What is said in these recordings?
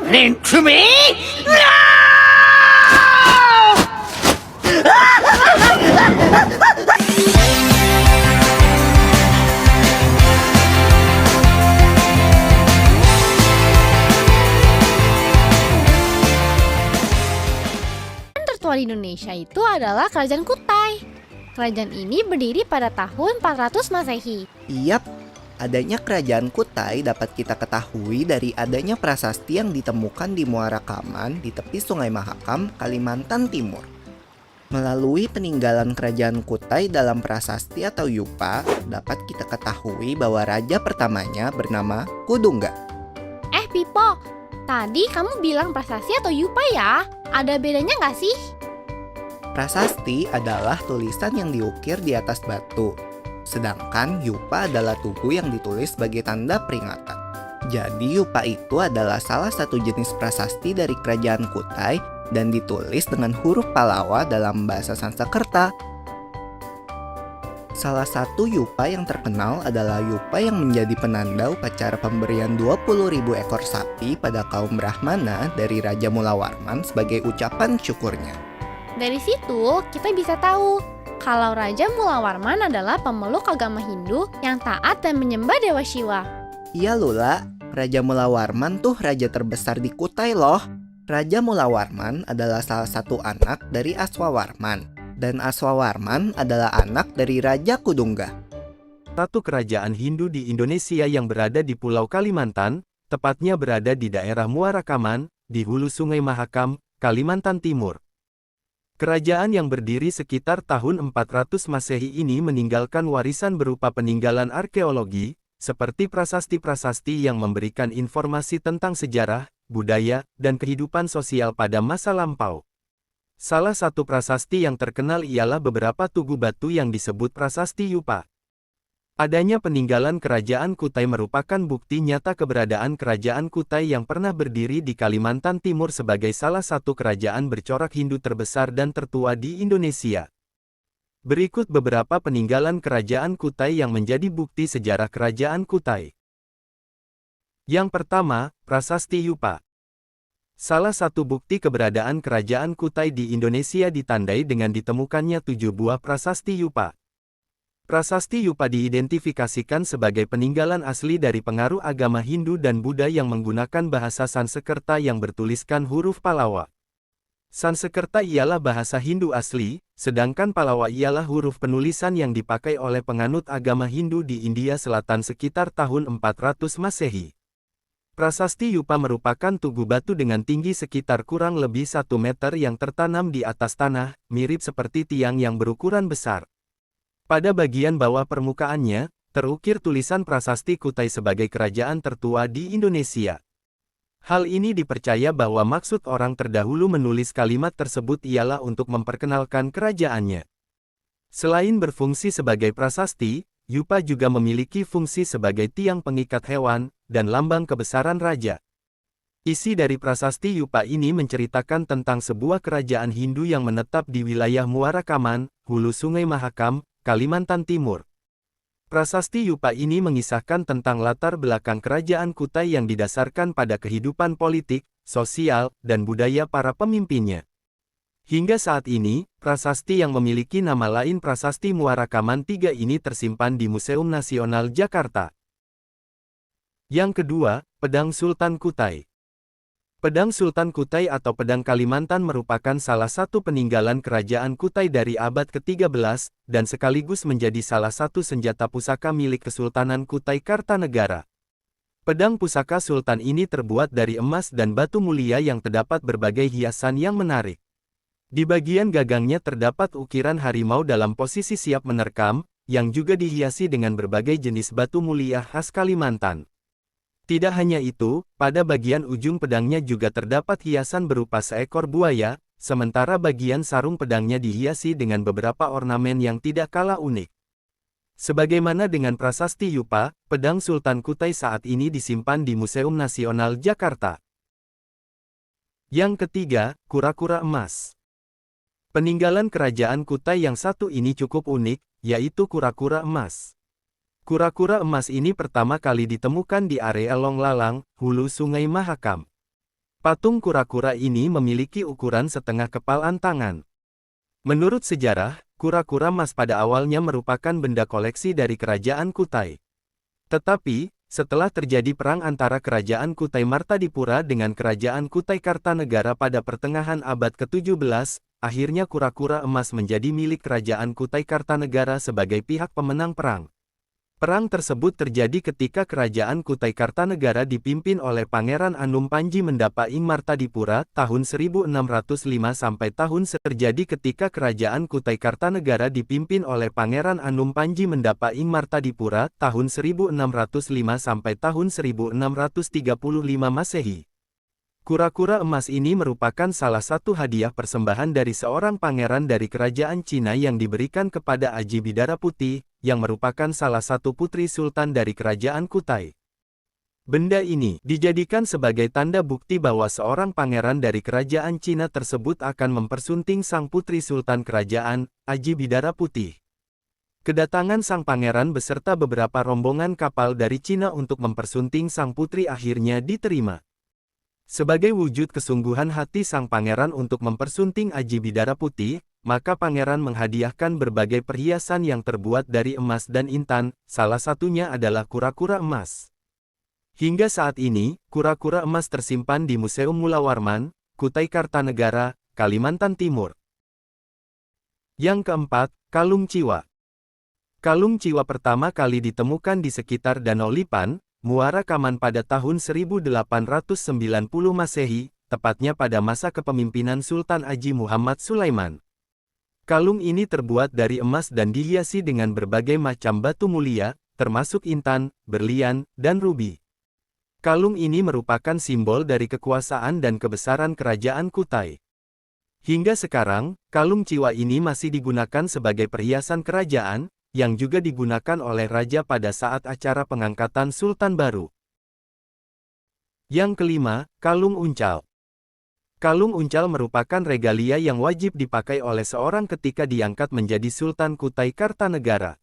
Link to me? No! Tertua di Indonesia itu adalah Kerajaan Kutai. Kerajaan ini berdiri pada tahun 400 Masehi. Yap, adanya kerajaan Kutai dapat kita ketahui dari adanya prasasti yang ditemukan di Muara Kaman di tepi Sungai Mahakam, Kalimantan Timur. Melalui peninggalan kerajaan Kutai dalam prasasti atau yupa, dapat kita ketahui bahwa raja pertamanya bernama Kudungga. Pipo, tadi kamu bilang prasasti atau yupa ya? Ada bedanya nggak sih? Prasasti adalah tulisan yang diukir di atas batu. Sedangkan yupa adalah tugu yang ditulis sebagai tanda peringatan. Jadi yupa itu adalah salah satu jenis prasasti dari kerajaan Kutai dan ditulis dengan huruf Palawa dalam bahasa Sanskerta. Salah satu yupa yang terkenal adalah yupa yang menjadi penanda upacara pemberian 20.000 ekor sapi pada kaum Brahmana dari Raja Mulawarman sebagai ucapan syukurnya. Dari situ kita bisa tahu kalau Raja Mulawarman adalah pemeluk agama Hindu yang taat dan menyembah Dewa Shiva. Iya Lula, Raja Mulawarman tuh raja terbesar di Kutai loh. Raja Mulawarman adalah salah satu anak dari Aswawarman. Dan Aswawarman adalah anak dari Raja Kudungga. Satu kerajaan Hindu di Indonesia yang berada di Pulau Kalimantan, tepatnya berada di daerah Muara Kaman, di hulu Sungai Mahakam, Kalimantan Timur. Kerajaan yang berdiri sekitar tahun 400 Masehi ini meninggalkan warisan berupa peninggalan arkeologi, seperti prasasti-prasasti yang memberikan informasi tentang sejarah, budaya, dan kehidupan sosial pada masa lampau. Salah satu prasasti yang terkenal ialah beberapa tugu batu yang disebut prasasti yupa. Adanya peninggalan kerajaan Kutai merupakan bukti nyata keberadaan kerajaan Kutai yang pernah berdiri di Kalimantan Timur sebagai salah satu kerajaan bercorak Hindu terbesar dan tertua di Indonesia. Berikut beberapa peninggalan kerajaan Kutai yang menjadi bukti sejarah kerajaan Kutai. Yang pertama, prasasti yupa. Salah satu bukti keberadaan kerajaan Kutai di Indonesia ditandai dengan ditemukannya 7 buah prasasti yupa. Prasasti yupa diidentifikasikan sebagai peninggalan asli dari pengaruh agama Hindu dan Buddha yang menggunakan bahasa Sanskerta yang bertuliskan huruf Palawa. Sanskerta ialah bahasa Hindu asli, sedangkan Palawa ialah huruf penulisan yang dipakai oleh penganut agama Hindu di India Selatan sekitar tahun 400 Masehi. Prasasti yupa merupakan tugu batu dengan tinggi sekitar kurang lebih 1 meter yang tertanam di atas tanah, mirip seperti tiang yang berukuran besar. Pada bagian bawah permukaannya, terukir tulisan prasasti Kutai sebagai kerajaan tertua di Indonesia. Hal ini dipercaya bahwa maksud orang terdahulu menulis kalimat tersebut ialah untuk memperkenalkan kerajaannya. Selain berfungsi sebagai prasasti, yupa juga memiliki fungsi sebagai tiang pengikat hewan, dan lambang kebesaran raja. Isi dari prasasti yupa ini menceritakan tentang sebuah kerajaan Hindu yang menetap di wilayah Muara Kaman, hulu Sungai Mahakam, Kalimantan Timur. Prasasti yupa ini mengisahkan tentang latar belakang kerajaan Kutai yang didasarkan pada kehidupan politik, sosial, dan budaya para pemimpinnya. Hingga saat ini, prasasti yang memiliki nama lain Prasasti Muara Kaman III ini tersimpan di Museum Nasional Jakarta. Yang kedua, Pedang Sultan Kutai. Pedang Sultan Kutai atau Pedang Kalimantan merupakan salah satu peninggalan kerajaan Kutai dari abad ke-13, dan sekaligus menjadi salah satu senjata pusaka milik Kesultanan Kutai Kartanegara. Pedang pusaka Sultan ini terbuat dari emas dan batu mulia yang terdapat berbagai hiasan yang menarik. Di bagian gagangnya terdapat ukiran harimau dalam posisi siap menerkam, yang juga dihiasi dengan berbagai jenis batu mulia khas Kalimantan. Tidak hanya itu, pada bagian ujung pedangnya juga terdapat hiasan berupa seekor buaya, sementara bagian sarung pedangnya dihiasi dengan beberapa ornamen yang tidak kalah unik. Sebagaimana dengan prasasti yupa, Pedang Sultan Kutai saat ini disimpan di Museum Nasional Jakarta. Yang ketiga, kura-kura emas. Peninggalan kerajaan Kutai yang satu ini cukup unik, yaitu kura-kura emas. Kura-kura emas ini pertama kali ditemukan di area Long Lalang, hulu Sungai Mahakam. Patung kura-kura ini memiliki ukuran setengah kepalan tangan. Menurut sejarah, kura-kura emas pada awalnya merupakan benda koleksi dari Kerajaan Kutai. Tetapi, setelah terjadi perang antara Kerajaan Kutai Martadipura dengan Kerajaan Kutai Kartanegara pada pertengahan abad ke-17, akhirnya kura-kura emas menjadi milik Kerajaan Kutai Kartanegara sebagai pihak pemenang perang. Perang tersebut terjadi ketika Kerajaan Kutai Kartanegara dipimpin oleh Pangeran Anum Panji Mendapa ing Martadipura tahun 1605 sampai terjadi ketika Kerajaan Kutai Kartanegara dipimpin oleh Pangeran Anum Panji Mendapa ing Martadipura tahun 1605 sampai tahun 1635 Masehi. Kura-kura emas ini merupakan salah satu hadiah persembahan dari seorang pangeran dari kerajaan Cina yang diberikan kepada Aji Bidara Putih, yang merupakan salah satu putri sultan dari kerajaan Kutai. Benda ini dijadikan sebagai tanda bukti bahwa seorang pangeran dari kerajaan Cina tersebut akan mempersunting sang putri sultan kerajaan, Aji Bidara Putih. Kedatangan sang pangeran beserta beberapa rombongan kapal dari Cina untuk mempersunting sang putri akhirnya diterima. Sebagai wujud kesungguhan hati sang pangeran untuk mempersunting Aji Bidara Putih, maka pangeran menghadiahkan berbagai perhiasan yang terbuat dari emas dan intan, salah satunya adalah kura-kura emas. Hingga saat ini, kura-kura emas tersimpan di Museum Mulawarman, Kutai Kartanegara, Kalimantan Timur. Yang keempat, Kalung Ciwa. Kalung Ciwa pertama kali ditemukan di sekitar Danau Lipan, Muara Kaman pada tahun 1890 Masehi, tepatnya pada masa kepemimpinan Sultan Aji Muhammad Sulaiman. Kalung ini terbuat dari emas dan dihiasi dengan berbagai macam batu mulia, termasuk intan, berlian, dan rubi. Kalung ini merupakan simbol dari kekuasaan dan kebesaran kerajaan Kutai. Hingga sekarang, kalung Ciwa ini masih digunakan sebagai perhiasan kerajaan, yang juga digunakan oleh raja pada saat acara pengangkatan sultan baru. Yang kelima, kalung uncal. Kalung uncal merupakan regalia yang wajib dipakai oleh seorang ketika diangkat menjadi Sultan Kutai Kartanegara.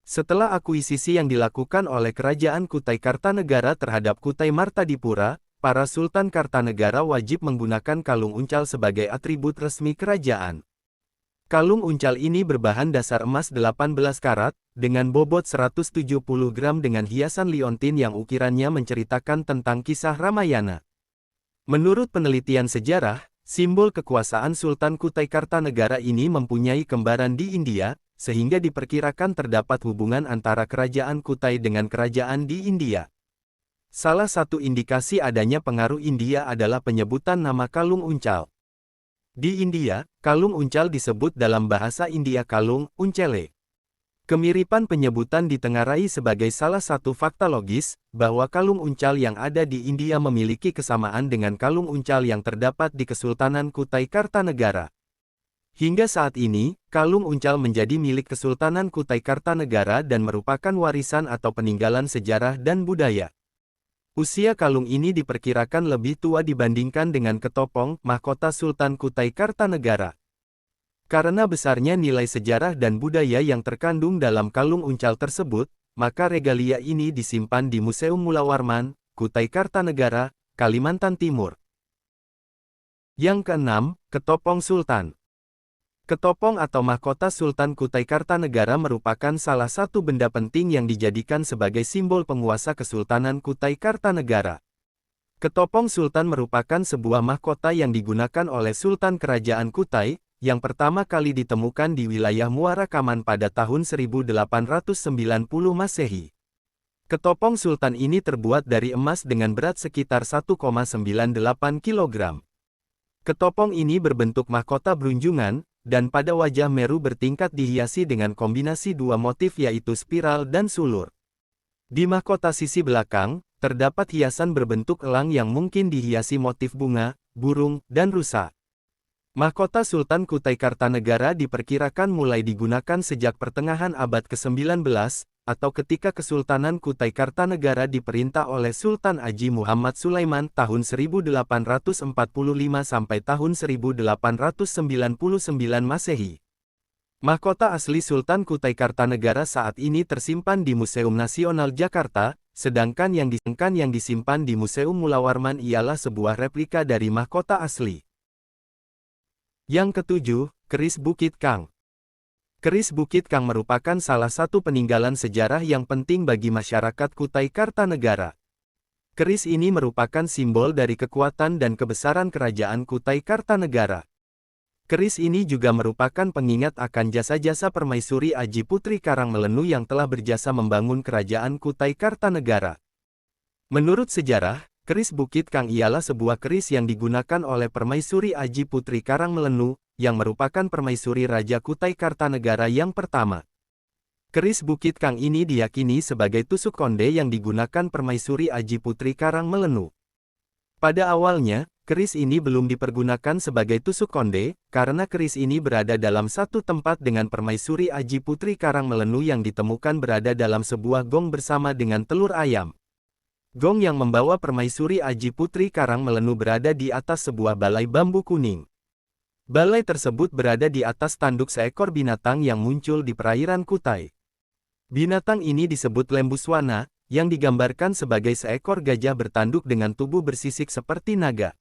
Setelah akuisisi yang dilakukan oleh Kerajaan Kutai Kartanegara terhadap Kutai Martadipura, para Sultan Kartanegara wajib menggunakan kalung uncal sebagai atribut resmi kerajaan. Kalung uncal ini berbahan dasar emas 18 karat, dengan bobot 170 gram dengan hiasan liontin yang ukirannya menceritakan tentang kisah Ramayana. Menurut penelitian sejarah, simbol kekuasaan Sultan Kutai Kartanegara ini mempunyai kembaran di India, sehingga diperkirakan terdapat hubungan antara kerajaan Kutai dengan kerajaan di India. Salah satu indikasi adanya pengaruh India adalah penyebutan nama kalung uncal. Di India, kalung uncal disebut dalam bahasa India kalung uncele. Kemiripan penyebutan ditengarai sebagai salah satu fakta logis, bahwa kalung uncal yang ada di India memiliki kesamaan dengan kalung uncal yang terdapat di Kesultanan Kutai Kartanegara. Hingga saat ini, kalung uncal menjadi milik Kesultanan Kutai Kartanegara dan merupakan warisan atau peninggalan sejarah dan budaya. Usia kalung ini diperkirakan lebih tua dibandingkan dengan ketopong, mahkota Sultan Kutai Kartanegara. Karena besarnya nilai sejarah dan budaya yang terkandung dalam kalung uncal tersebut, maka regalia ini disimpan di Museum Mulawarman, Kutai Kartanegara, Kalimantan Timur. Yang keenam, ketopong Sultan. Ketopong atau mahkota Sultan Kutai Kartanegara merupakan salah satu benda penting yang dijadikan sebagai simbol penguasa Kesultanan Kutai Kartanegara. Ketopong Sultan merupakan sebuah mahkota yang digunakan oleh Sultan Kerajaan Kutai, yang pertama kali ditemukan di wilayah Muara Kaman pada tahun 1890 Masehi. Ketopong Sultan ini terbuat dari emas dengan berat sekitar 1,98 kg. Ketopong ini berbentuk mahkota berunjungan, dan pada wajah Meru bertingkat dihiasi dengan kombinasi dua motif yaitu spiral dan sulur. Di mahkota sisi belakang, terdapat hiasan berbentuk elang yang mungkin dihiasi motif bunga, burung, dan rusa. Mahkota Sultan Kutai Kartanegara diperkirakan mulai digunakan sejak pertengahan abad ke-19, atau ketika Kesultanan Kutai Kartanegara diperintah oleh Sultan Aji Muhammad Sulaiman tahun 1845 sampai tahun 1899 Masehi. Mahkota asli Sultan Kutai Kartanegara saat ini tersimpan di Museum Nasional Jakarta, sedangkan yang disimpan di Museum Mulawarman ialah sebuah replika dari mahkota asli. Yang ketujuh, keris Bukit Kang. Keris Bukit Kang merupakan salah satu peninggalan sejarah yang penting bagi masyarakat Kutai Kartanegara. Keris ini merupakan simbol dari kekuatan dan kebesaran kerajaan Kutai Kartanegara. Keris ini juga merupakan pengingat akan jasa-jasa Permaisuri Aji Putri Karangmelenu yang telah berjasa membangun kerajaan Kutai Kartanegara. Menurut sejarah, keris Bukit Kang ialah sebuah keris yang digunakan oleh Permaisuri Aji Putri Karangmelenu, yang merupakan Permaisuri Raja Kutai Kartanegara yang pertama. Keris Bukit Kang ini diyakini sebagai tusuk konde yang digunakan Permaisuri Aji Putri Karangmelenu. Pada awalnya, keris ini belum dipergunakan sebagai tusuk konde, karena keris ini berada dalam satu tempat dengan Permaisuri Aji Putri Karangmelenu yang ditemukan berada dalam sebuah gong bersama dengan telur ayam. Gong yang membawa Permaisuri Aji Putri Karangmelenu berada di atas sebuah balai bambu kuning. Balai tersebut berada di atas tanduk seekor binatang yang muncul di perairan Kutai. Binatang ini disebut Lembuswana, yang digambarkan sebagai seekor gajah bertanduk dengan tubuh bersisik seperti naga.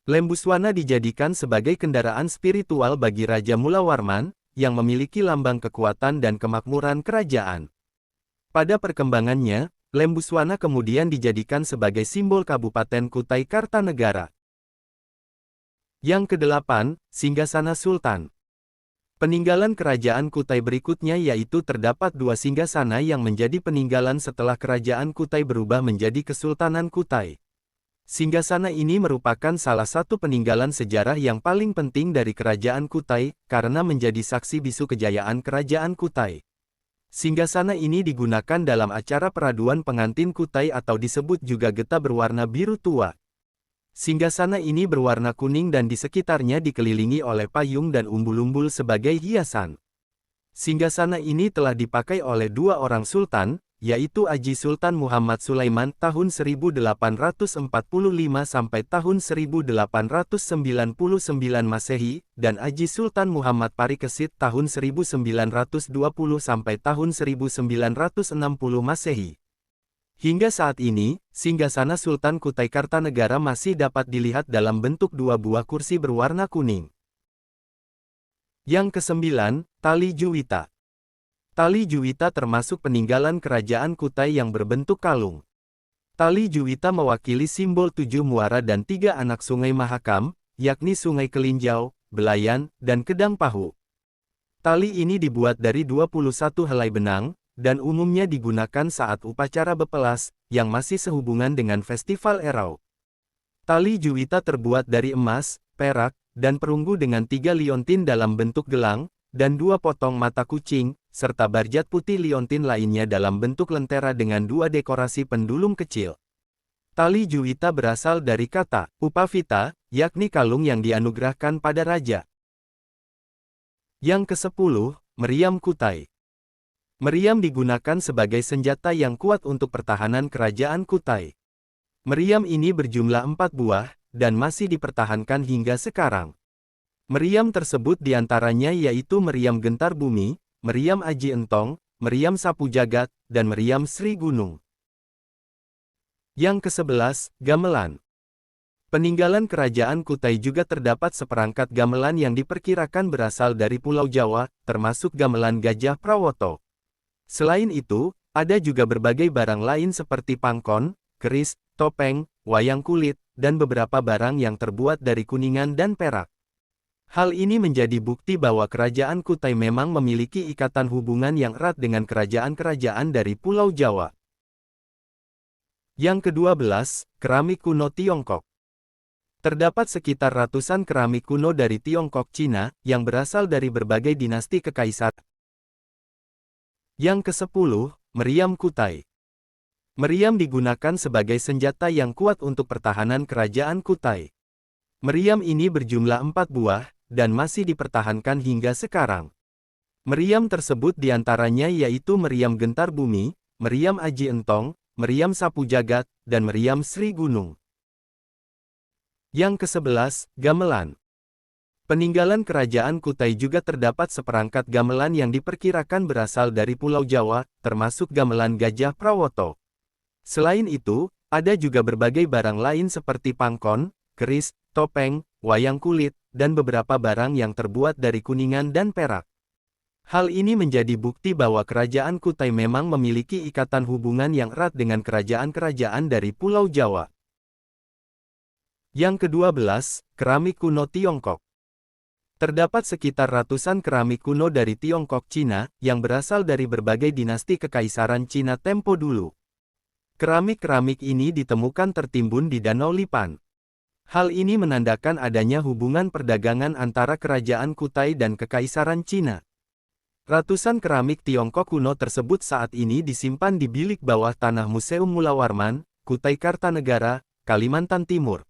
Lembuswana dijadikan sebagai kendaraan spiritual bagi Raja Mulawarman, yang memiliki lambang kekuatan dan kemakmuran kerajaan. Pada perkembangannya, Lembuswana kemudian dijadikan sebagai simbol Kabupaten Kutai Kartanegara. Yang kedelapan, Singgasana Sultan. Peninggalan kerajaan Kutai berikutnya yaitu terdapat dua singgasana yang menjadi peninggalan setelah kerajaan Kutai berubah menjadi Kesultanan Kutai. Singgasana ini merupakan salah satu peninggalan sejarah yang paling penting dari kerajaan Kutai, karena menjadi saksi bisu kejayaan kerajaan Kutai. Singgasana ini digunakan dalam acara peraduan pengantin Kutai atau disebut juga geta berwarna biru tua. Singgasana ini berwarna kuning dan di sekitarnya dikelilingi oleh payung dan umbul-umbul sebagai hiasan. Singgasana ini telah dipakai oleh dua orang sultan, yaitu Aji Sultan Muhammad Sulaiman tahun 1845 sampai tahun 1899 Masehi, dan Aji Sultan Muhammad Parikesit tahun 1920 sampai tahun 1960 Masehi. Hingga saat ini, singgasana Sultan Kutai Kartanegara masih dapat dilihat dalam bentuk dua buah kursi berwarna kuning. Yang kesembilan, Tali Juwita. Tali Juwita termasuk peninggalan kerajaan Kutai yang berbentuk kalung. Tali Juwita mewakili simbol 7 muara dan 3 anak sungai Mahakam, yakni Sungai Kelinjau, Belayan, dan Kedang Pahu. Tali ini dibuat dari 21 helai benang, dan umumnya digunakan saat upacara bepelas, yang masih sehubungan dengan Festival Erau. Tali Juwita terbuat dari emas, perak, dan perunggu dengan 3 liontin dalam bentuk gelang, dan 2 potong mata kucing, serta barjat putih liontin lainnya dalam bentuk lentera dengan 2 dekorasi pendulum kecil. Tali Juwita berasal dari kata upavita, yakni kalung yang dianugerahkan pada raja. Yang ke-10, Meriam Kutai. Meriam digunakan sebagai senjata yang kuat untuk pertahanan kerajaan Kutai. Meriam ini berjumlah 4 buah, dan masih dipertahankan hingga sekarang. Meriam tersebut diantaranya yaitu Meriam Gentar Bumi, Meriam Aji Entong, Meriam Sapu Jagat, dan Meriam Sri Gunung. Yang ke-11, Gamelan. Peninggalan kerajaan Kutai juga terdapat seperangkat gamelan yang diperkirakan berasal dari Pulau Jawa, termasuk gamelan Gajah Prawoto. Selain itu, ada juga berbagai barang lain seperti pangkon, keris, topeng, wayang kulit, dan beberapa barang yang terbuat dari kuningan dan perak. Hal ini menjadi bukti bahwa kerajaan Kutai memang memiliki ikatan hubungan yang erat dengan kerajaan-kerajaan dari Pulau Jawa. Yang ke-12, keramik kuno Tiongkok. Terdapat sekitar ratusan keramik kuno dari Tiongkok Cina, yang berasal dari berbagai dinasti kekaisaran. Yang ke-10, Meriam Kutai. Meriam digunakan sebagai senjata yang kuat untuk pertahanan kerajaan Kutai. Meriam ini berjumlah 4 buah, dan masih dipertahankan hingga sekarang. Meriam tersebut diantaranya yaitu Meriam Gentar Bumi, Meriam Aji Entong, Meriam Sapu Jagat, dan Meriam Sri Gunung. Yang ke-11, Gamelan. Peninggalan kerajaan Kutai juga terdapat seperangkat gamelan yang diperkirakan berasal dari Pulau Jawa, termasuk gamelan Gajah Prawoto. Selain itu, ada juga berbagai barang lain seperti pangkon, keris, topeng, wayang kulit, dan beberapa barang yang terbuat dari kuningan dan perak. Hal ini menjadi bukti bahwa kerajaan Kutai memang memiliki ikatan hubungan yang erat dengan kerajaan-kerajaan dari Pulau Jawa. Yang ke-12, keramik kuno Tiongkok. Terdapat sekitar ratusan keramik kuno dari Tiongkok Cina, yang berasal dari berbagai dinasti kekaisaran Cina tempo dulu. Keramik-keramik ini ditemukan tertimbun di Danau Lipan. Hal ini menandakan adanya hubungan perdagangan antara kerajaan Kutai dan kekaisaran Cina. Ratusan keramik Tiongkok kuno tersebut saat ini disimpan di bilik bawah tanah Museum Mula Warman, Kutai Kartanegara, Kalimantan Timur.